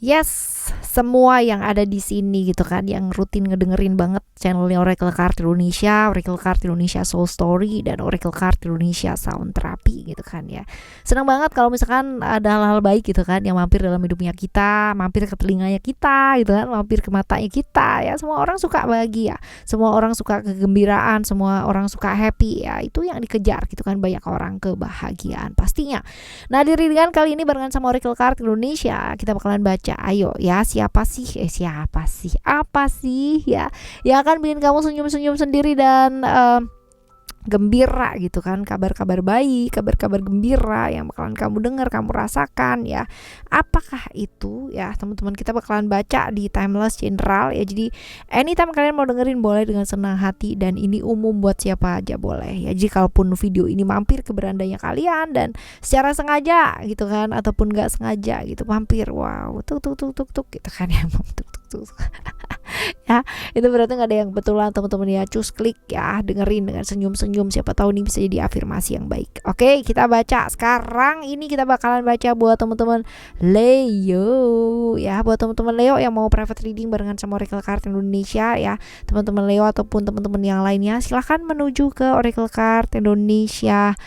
Yes, semua yang ada di sini gitu kan, yang rutin ngedengerin banget channelnya Oracle Card Indonesia, Oracle Card Indonesia Soul Story, dan Oracle Card Indonesia Sound Therapy gitu kan ya. Senang banget kalau misalkan ada hal-hal baik gitu kan yang mampir dalam hidupnya kita, mampir ke telinganya kita gitu kan, mampir ke matanya kita ya. Semua orang suka bahagia, semua orang suka kegembiraan, semua orang suka happy ya. Itu yang dikejar gitu kan, banyak orang kebahagiaan pastinya. Nah, di readingan kali ini barengan sama Oracle Card Indonesia, kita bakalan baca. Ayo ya, siapa sih apa sih ya yang akan bikin kamu senyum-senyum sendiri dan gembira gitu kan, kabar-kabar baik, kabar-kabar gembira yang bakalan kamu dengar, kamu rasakan ya. Apakah itu ya teman-teman, kita bakalan baca di timeless general ya. Jadi anytime kalian mau dengerin boleh dengan senang hati, dan ini umum buat siapa aja boleh ya. Jadi kalaupun video ini mampir ke berandanya kalian dan secara sengaja gitu kan, ataupun gak sengaja gitu mampir, wow, tuk gitu kan ya, tuk ya, itu berarti nggak ada yang betulan teman-teman ya. Cus klik ya, dengerin dengan senyum-senyum, siapa tahu ini bisa jadi afirmasi yang baik. Oke, kita baca sekarang. Ini kita bakalan baca buat teman-teman Leo ya, buat teman-teman Leo yang mau private reading barengan sama Oracle Card Indonesia ya. Teman-teman Leo ataupun teman-teman yang lainnya silahkan menuju ke Oracle Card Indonesia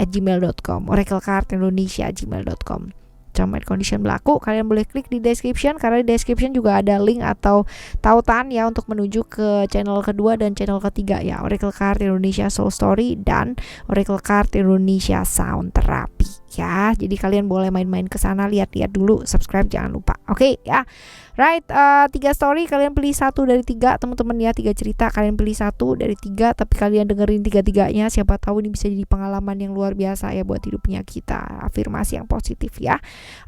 @gmail.com, Oracle Card Indonesia @gmail.com. Term and condition berlaku. Kalian boleh klik di description, karena di description juga ada link atau tautan ya untuk menuju ke channel kedua dan channel ketiga ya, Oracle Card Indonesia Soul Story dan Oracle Card Indonesia Sound Therapy ya. Jadi kalian boleh main-main ke sana, lihat-lihat dulu, subscribe jangan lupa. Oke ya. Right, 3 story kalian pilih 1 dari 3 teman-teman ya, 3 cerita kalian pilih 1 dari 3, tapi kalian dengerin 3-3-nya, siapa tahu ini bisa jadi pengalaman yang luar biasa ya buat hidupnya kita, afirmasi yang positif ya.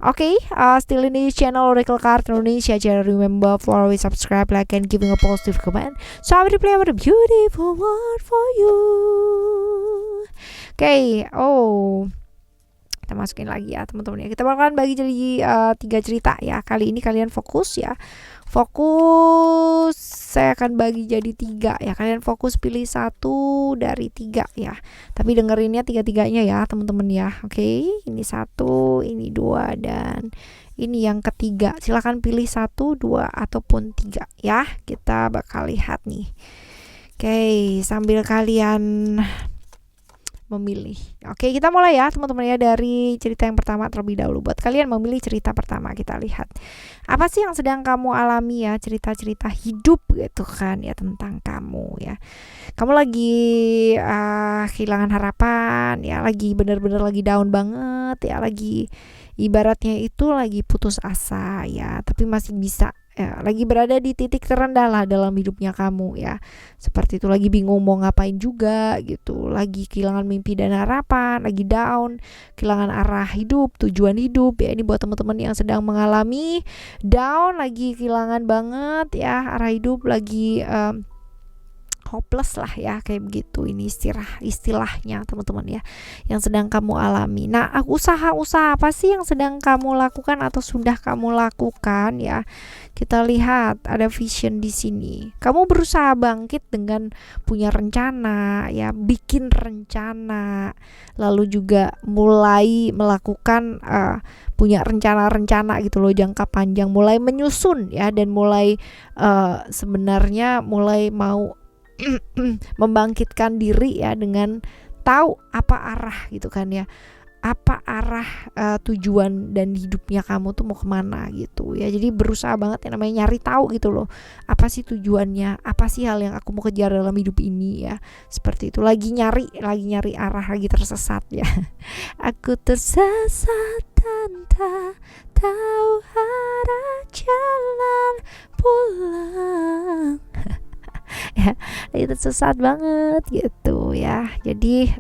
Oke, still in this channel Oracle Card Indonesia. Jangan remember for always subscribe, like, and giving a positive comment. So I will play with a beautiful word for you. Oke, kita masukin lagi ya teman-teman ya. Kita bakalan bagi jadi 3 cerita ya. Kali ini kalian fokus ya. Fokus, saya akan bagi jadi 3 ya. Kalian fokus pilih 1 dari 3 ya. Tapi dengerinnya 3-3-nya ya teman-teman ya. Oke, ini 1, ini 2, dan ini yang ketiga. Silakan pilih 1, 2, ataupun 3 ya. Kita bakal lihat nih. Oke, sambil kalian memilih. Oke, kita mulai ya teman-teman ya, dari cerita yang pertama terlebih dahulu. Buat kalian memilih cerita pertama, kita lihat apa sih yang sedang kamu alami ya, cerita-cerita hidup gitu kan ya tentang kamu ya. Kamu lagi kehilangan harapan ya, lagi bener-bener lagi down banget ya, lagi ibaratnya itu lagi putus asa ya, tapi masih bisa ya, lagi berada di titik terendah lah dalam hidupnya kamu ya. Seperti itu, lagi bingung mau ngapain juga gitu, lagi kehilangan mimpi dan harapan, lagi down, kehilangan arah hidup, tujuan hidup ya. Ini buat teman-teman yang sedang mengalami down, lagi kehilangan banget ya arah hidup, lagi hopeless lah ya, kayak begitu. Ini istilahnya teman-teman ya yang sedang kamu alami. Nah, usaha-usaha apa sih yang sedang kamu lakukan atau sudah kamu lakukan ya? Kita lihat ada vision di sini. Kamu berusaha bangkit dengan punya rencana ya, bikin rencana, lalu juga mulai melakukan punya rencana-rencana gitu loh, jangka panjang, mulai menyusun ya, dan mulai sebenarnya mulai mau membangkitkan diri ya, dengan tahu apa arah gitu kan ya, apa arah tujuan dan hidupnya kamu tuh mau kemana gitu ya. Jadi berusaha banget yang namanya nyari tahu gitu loh, apa sih tujuannya, apa sih hal yang aku mau kejar dalam hidup ini ya. Seperti itu, lagi nyari arah, lagi tersesat ya. Aku tersesat dan tak tahu arah jalan pulang. Ya, itu sesat banget gitu ya. Jadi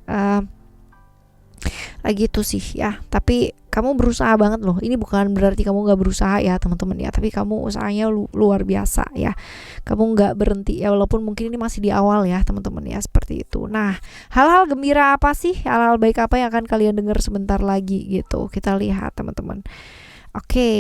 lagi itu sih ya, tapi kamu berusaha banget loh. Ini bukan berarti kamu gak berusaha ya teman-teman ya, tapi kamu usahanya luar biasa ya. Kamu gak berhenti ya, walaupun mungkin ini masih di awal ya teman-teman ya, seperti itu. Nah, hal-hal gembira apa sih, hal-hal baik apa yang akan kalian dengar sebentar lagi gitu. Kita lihat teman-teman. Oke,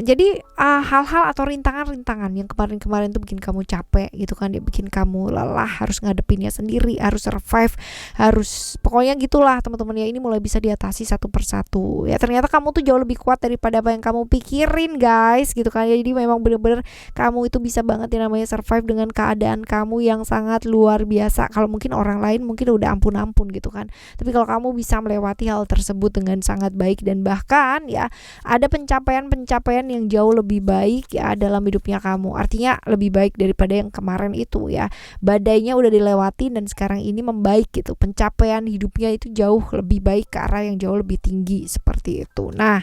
jadi hal-hal atau rintangan-rintangan yang kemarin-kemarin tuh bikin kamu capek gitu kan, dia bikin kamu lelah, harus ngadepinnya sendiri, harus survive, harus pokoknya gitulah teman-teman ya. Ini mulai bisa diatasi satu persatu. Ya ternyata kamu tuh jauh lebih kuat daripada apa yang kamu pikirin guys, gitu kan ya. Jadi memang bener-bener kamu itu bisa banget yang namanya survive dengan keadaan kamu yang sangat luar biasa. Kalau mungkin orang lain mungkin udah ampun-ampun gitu kan. Tapi kalau kamu bisa melewati hal tersebut dengan sangat baik dan bahkan ya ada pencapaian-pencapaian yang jauh lebih baik ya dalam hidupnya kamu. Artinya lebih baik daripada yang kemarin itu ya. Badainya udah dilewati dan sekarang ini membaik gitu. Pencapaian hidupnya itu jauh lebih baik ke arah yang jauh lebih tinggi seperti itu. Nah,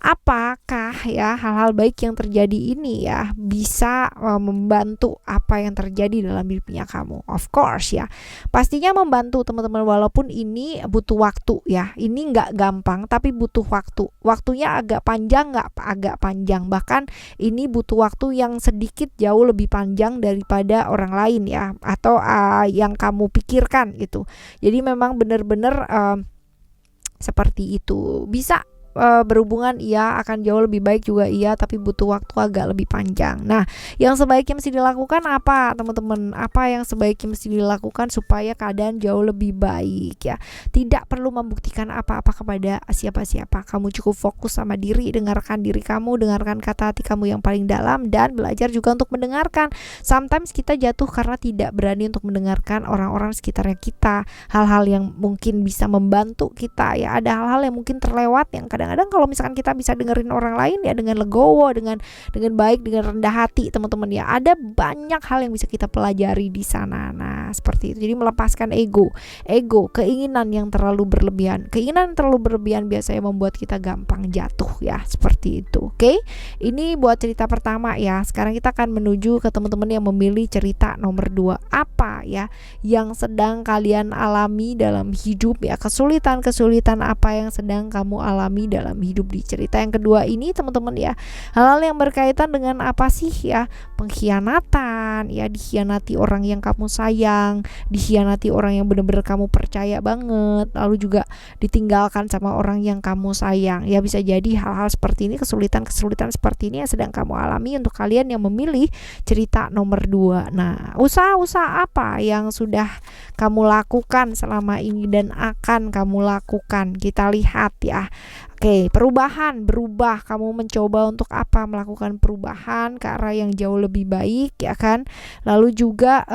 apakah ya hal-hal baik yang terjadi ini ya bisa membantu apa yang terjadi dalam hidupnya kamu? Of course ya. Pastinya membantu teman-teman walaupun ini butuh waktu ya. Ini nggak gampang tapi butuh waktu. Waktunya agak panjang nggak? Agak panjang. Bahkan ini butuh waktu yang sedikit jauh lebih panjang daripada orang lain ya, atau yang kamu pikirkan gitu. Jadi memang benar-benar seperti itu. Bisa berhubungan iya, akan jauh lebih baik juga iya, tapi butuh waktu agak lebih panjang. Nah, yang sebaiknya mesti dilakukan apa teman-teman? Apa yang sebaiknya mesti dilakukan supaya keadaan jauh lebih baik ya? Tidak perlu membuktikan apa-apa kepada siapa-siapa. Kamu cukup fokus sama diri, dengarkan diri kamu, dengarkan kata hati kamu yang paling dalam, dan belajar juga untuk mendengarkan. Sometimes kita jatuh karena tidak berani untuk mendengarkan orang-orang sekitarnya kita, hal-hal yang mungkin bisa membantu kita ya. Ada hal-hal yang mungkin terlewat yang kadang-kadang kalau misalkan kita bisa dengerin orang lain ya dengan legowo, dengan baik, dengan rendah hati teman-teman ya, ada banyak hal yang bisa kita pelajari di sana. Nah seperti itu. Jadi melepaskan ego, keinginan yang terlalu berlebihan. Keinginan terlalu berlebihan biasanya membuat kita gampang jatuh ya, seperti itu. Oke, ini buat cerita pertama ya. Sekarang kita akan menuju ke teman-teman yang memilih cerita nomor 2. Apa ya yang sedang kalian alami dalam hidup ya, kesulitan-kesulitan apa yang sedang kamu alami dalam hidup di cerita yang kedua ini teman-teman ya. Hal-hal yang berkaitan dengan apa sih ya? Pengkhianatan ya, dikhianati orang yang kamu sayang, dikhianati orang yang benar-benar kamu percaya banget, lalu juga ditinggalkan sama orang yang kamu sayang ya. Bisa jadi hal-hal seperti ini, kesulitan-kesulitan seperti ini yang sedang kamu alami untuk kalian yang memilih cerita nomor 2. Nah, usaha-usaha apa yang sudah kamu lakukan selama ini dan akan kamu lakukan? Kita lihat ya. Oke, berubah. Kamu mencoba untuk apa? Melakukan perubahan ke arah yang jauh lebih baik ya kan. Lalu juga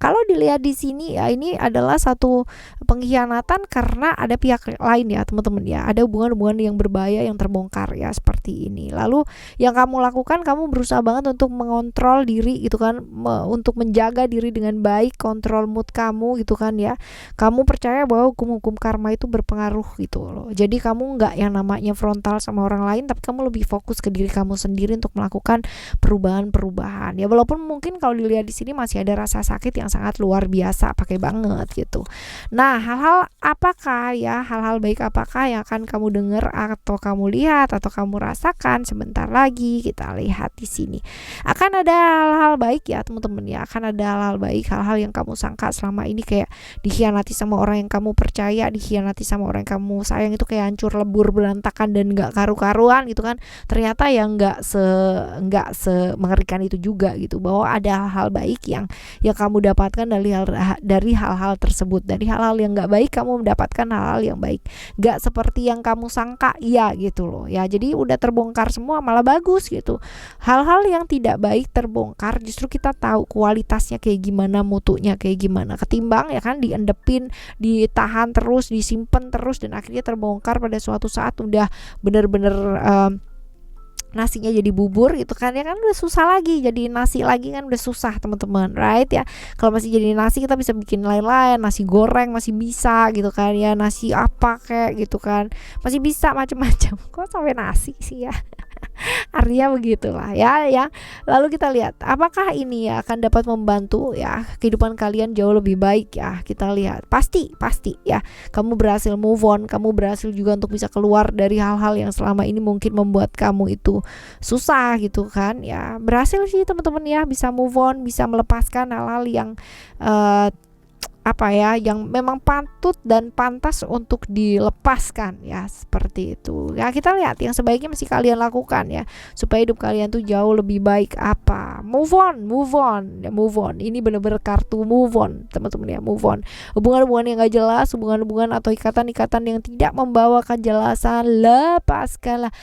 kalau dilihat di sini ya, ini adalah satu pengkhianatan karena ada pihak lain ya teman-teman ya. Ada hubungan-hubungan yang berbahaya yang terbongkar ya, seperti ini. Lalu yang kamu lakukan, kamu berusaha banget untuk mengontrol diri gitu kan, untuk menjaga diri dengan baik, kontrol mood kamu gitu kan ya. Kamu percaya bahwa hukum-hukum karma itu berpengaruh gitu loh. Jadi kamu nggak yang namanya frontal sama orang lain, tapi kamu lebih fokus ke diri kamu sendiri untuk melakukan perubahan-perubahan. Ya walaupun mungkin kalau dilihat di sini masih ada rasa sakit yang sangat luar biasa, pakai banget gitu. Nah, hal-hal baik apakah yang akan kamu dengar atau kamu lihat atau kamu rasakan sebentar lagi? Kita lihat di sini. Akan ada hal-hal baik ya, teman-teman ya. Akan ada hal-hal baik, hal-hal yang kamu sangka selama ini kayak dikhianati sama orang yang kamu percaya, dikhianati sama orang yang kamu sayang itu kayak hancur lebur berantakan dan enggak karu-karuan gitu kan. Ternyata yang enggak se mengerikan itu juga gitu, bahwa ada hal-hal baik yang kamu dapatkan dari hal-hal tersebut. Dari hal-hal yang gak baik kamu mendapatkan hal-hal yang baik, gak seperti yang kamu sangka ya gitu loh ya. Jadi udah terbongkar semua, malah bagus gitu. Hal-hal yang tidak baik terbongkar, justru kita tahu kualitasnya kayak gimana, mutunya kayak gimana, ketimbang ya kan diendepin, ditahan terus, disimpan terus, dan akhirnya terbongkar pada suatu saat udah bener-bener nasinya jadi bubur gitu kan ya, kan udah susah lagi jadi nasi lagi, kan udah susah teman-teman, right ya. Kalau masih jadi nasi kita bisa bikin lain-lain, nasi goreng masih bisa gitu kan ya, nasi apa kayak gitu kan masih bisa macam-macam. Kok sampai nasi sih ya? Artinya begitulah ya. Lalu kita lihat apakah ini ya akan dapat membantu ya kehidupan kalian jauh lebih baik ya. Kita lihat pasti ya kamu berhasil move on, kamu berhasil juga untuk bisa keluar dari hal-hal yang selama ini mungkin membuat kamu itu susah gitu kan ya. Berhasil sih teman-teman ya, bisa move on, bisa melepaskan hal-hal yang apa ya, yang memang patut dan pantas untuk dilepaskan ya, seperti itu ya. Kita lihat yang sebaiknya mesti kalian lakukan ya, supaya hidup kalian tuh jauh lebih baik. Apa? Move on ya, move on. Ini bener-bener kartu move on teman-teman ya, move on. Hubungan-hubungan yang gak jelas, hubungan-hubungan atau ikatan-ikatan yang tidak membawa kejelasan, lepaskanlah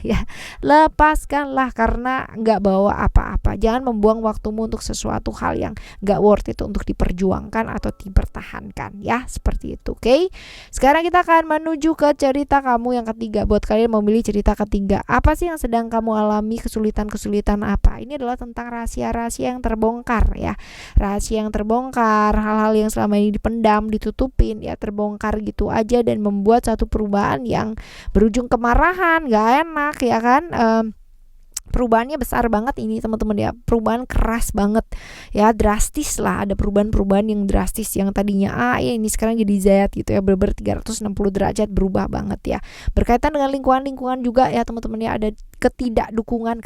ya, lepaskanlah, karena nggak bawa apa-apa. Jangan membuang waktumu untuk sesuatu hal yang nggak worth it untuk diperjuangkan atau dipertahankan ya, seperti itu. Oke, sekarang kita akan menuju ke cerita kamu yang ketiga. Buat kalian memilih cerita ketiga, apa sih yang sedang kamu alami, kesulitan apa? Ini adalah tentang rahasia-rahasia yang terbongkar ya, rahasia yang terbongkar, hal-hal yang selama ini dipendam, ditutupin ya, terbongkar gitu aja dan membuat satu perubahan yang berujung kemarahan, gak enak ya kan. Perubahannya besar banget ini teman-teman ya, perubahan keras banget ya, drastis lah, ada perubahan-perubahan yang drastis, yang tadinya A ya ini sekarang jadi Z gitu ya, bener-bener 360 derajat berubah banget ya. Berkaitan dengan lingkungan juga ya teman-teman ya, ada ketidakdukungan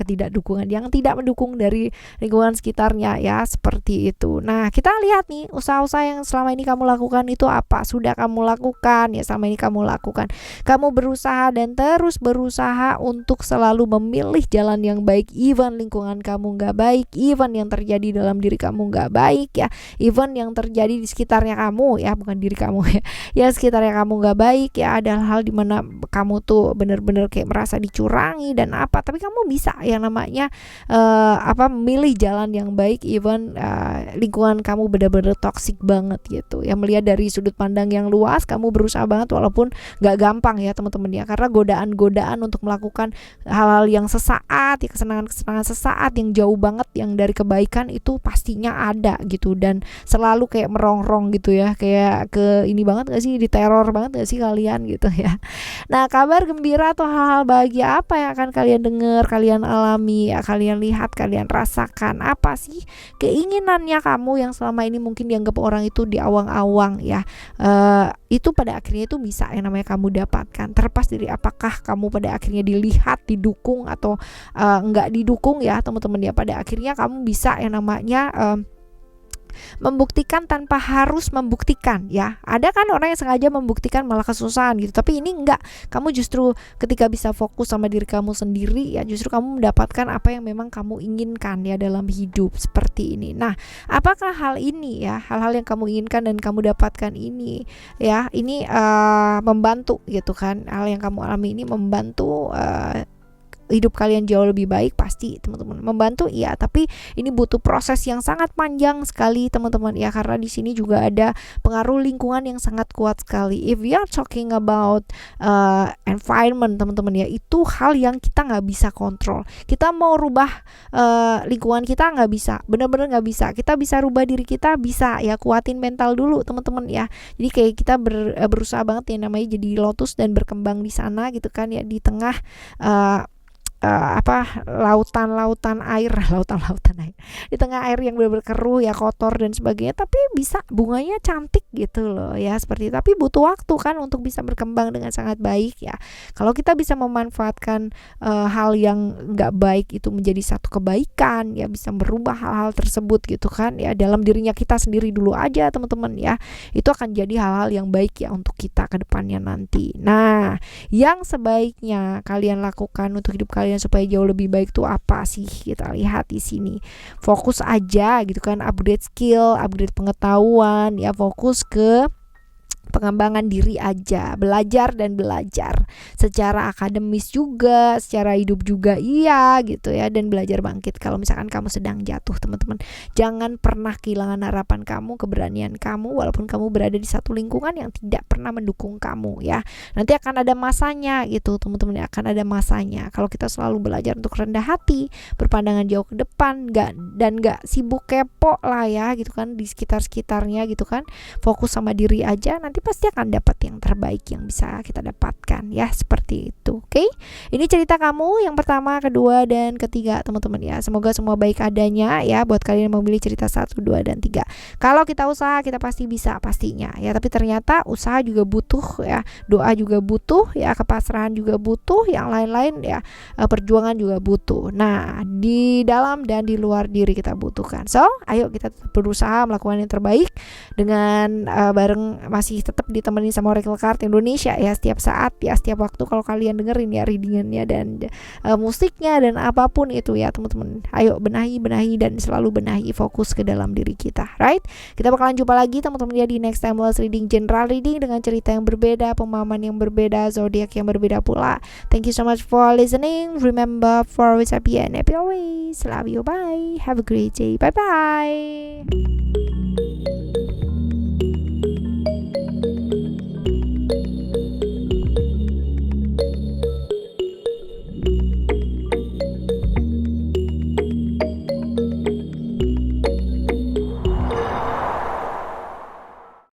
yang tidak mendukung dari lingkungan sekitarnya ya, seperti itu. Nah, kita lihat nih usaha-usaha yang selama ini kamu lakukan itu apa, sudah kamu lakukan ya, selama ini kamu lakukan, kamu berusaha dan terus berusaha untuk selalu memilih jalan yang baik, even lingkungan kamu gak baik, even yang terjadi dalam diri kamu gak baik ya, even yang terjadi di sekitarnya kamu ya, bukan diri kamu ya, ya sekitarnya kamu gak baik ya, ada hal dimana kamu tuh bener-bener kayak merasa dicurangi dan apa, tapi kamu bisa yang namanya memilih jalan yang baik, even lingkungan kamu benar-benar toksik banget gitu ya. Melihat dari sudut pandang yang luas, kamu berusaha banget walaupun gak gampang ya teman-teman ya, karena godaan-godaan untuk melakukan hal-hal yang sesaat ya, kesenangan-kesenangan sesaat yang jauh banget yang dari kebaikan itu pastinya ada gitu, dan selalu kayak merongrong gitu ya, kayak ke ini banget gak sih, diteror banget gak sih kalian gitu ya. Nah, kabar gembira atau hal-hal bahagia apa yang akan kalian dengar, kalian alami ya, kalian lihat, kalian rasakan? Apa sih keinginannya kamu yang selama ini mungkin dianggap orang itu di awang-awang ya, itu pada akhirnya itu bisa yang namanya kamu dapatkan, terlepas dari apakah kamu pada akhirnya dilihat, didukung atau enggak didukung ya teman-teman ya. Pada akhirnya kamu bisa yang namanya membuktikan tanpa harus membuktikan ya. Ada kan orang yang sengaja membuktikan malah kesusahan gitu, tapi ini enggak. Kamu justru ketika bisa fokus sama diri kamu sendiri ya, justru kamu mendapatkan apa yang memang kamu inginkan ya dalam hidup, seperti ini. Nah, apakah hal ini ya, hal-hal yang kamu inginkan dan kamu dapatkan ini ya, ini membantu gitu kan, hal yang kamu alami ini membantu hidup kalian jauh lebih baik? Pasti teman-teman membantu ya, tapi ini butuh proses yang sangat panjang sekali teman-teman ya, karena di sini juga ada pengaruh lingkungan yang sangat kuat sekali. If we are talking about environment teman-teman ya, itu hal yang kita nggak bisa kontrol. Kita mau rubah lingkungan kita nggak bisa, benar-benar nggak bisa. Kita bisa rubah diri kita, bisa ya, kuatin mental dulu teman-teman ya. Jadi kayak kita berusaha banget ya namanya jadi lotus dan berkembang di sana gitu kan ya, di tengah lautan air di tengah air yang benar-benar keruh ya, kotor dan sebagainya, tapi bisa bunganya cantik gitu loh ya, seperti itu. Tapi butuh waktu kan untuk bisa berkembang dengan sangat baik ya. Kalau kita bisa memanfaatkan hal yang nggak baik itu menjadi satu kebaikan ya, bisa merubah hal-hal tersebut gitu kan ya, dalam dirinya kita sendiri dulu aja teman-teman ya, itu akan jadi hal-hal yang baik ya untuk kita ke depannya nanti. Nah, yang sebaiknya kalian lakukan untuk hidup kalian supaya jauh lebih baik tuh apa sih? Kita lihat di sini. Fokus aja gitu kan, upgrade skill, upgrade pengetahuan ya, fokus ke pengembangan diri aja, belajar secara akademis juga, secara hidup juga iya gitu ya, dan belajar bangkit kalau misalkan kamu sedang jatuh teman-teman. Jangan pernah kehilangan harapan kamu, keberanian kamu, walaupun kamu berada di satu lingkungan yang tidak pernah mendukung kamu ya. Nanti akan ada masanya gitu teman-teman, akan ada masanya kalau kita selalu belajar untuk rendah hati, berpandangan jauh ke depan, gak sibuk kepo lah ya gitu kan di sekitarnya gitu kan, fokus sama diri aja. Nanti nanti pasti akan dapat yang terbaik yang bisa kita dapatkan ya, seperti itu. Oke, ini cerita kamu yang pertama, kedua, dan ketiga teman-teman ya. Semoga semua baik adanya ya buat kalian yang memilih cerita 1, 2, dan 3. Kalau kita usaha kita pasti bisa pastinya ya, tapi ternyata usaha juga butuh ya, doa juga butuh ya, kepasrahan juga butuh, yang lain-lain ya, perjuangan juga butuh. Nah, di dalam dan di luar diri kita butuhkan. So, ayo kita berusaha melakukan yang terbaik dengan bareng masih tetap ditemani sama Oracle Card Indonesia ya, setiap saat ya, setiap waktu kalau kalian dengerin ya readingannya dan musiknya dan apapun itu ya teman-teman. Ayo benahi dan selalu benahi, fokus ke dalam diri kita, right? Kita bakalan jumpa lagi teman-teman ya di next timeless reading, general reading dengan cerita yang berbeda, pemahaman yang berbeda, zodiak yang berbeda pula. Thank you so much for listening. Remember, for always happy and happy always. Love you. Bye. Have a great day. Bye bye.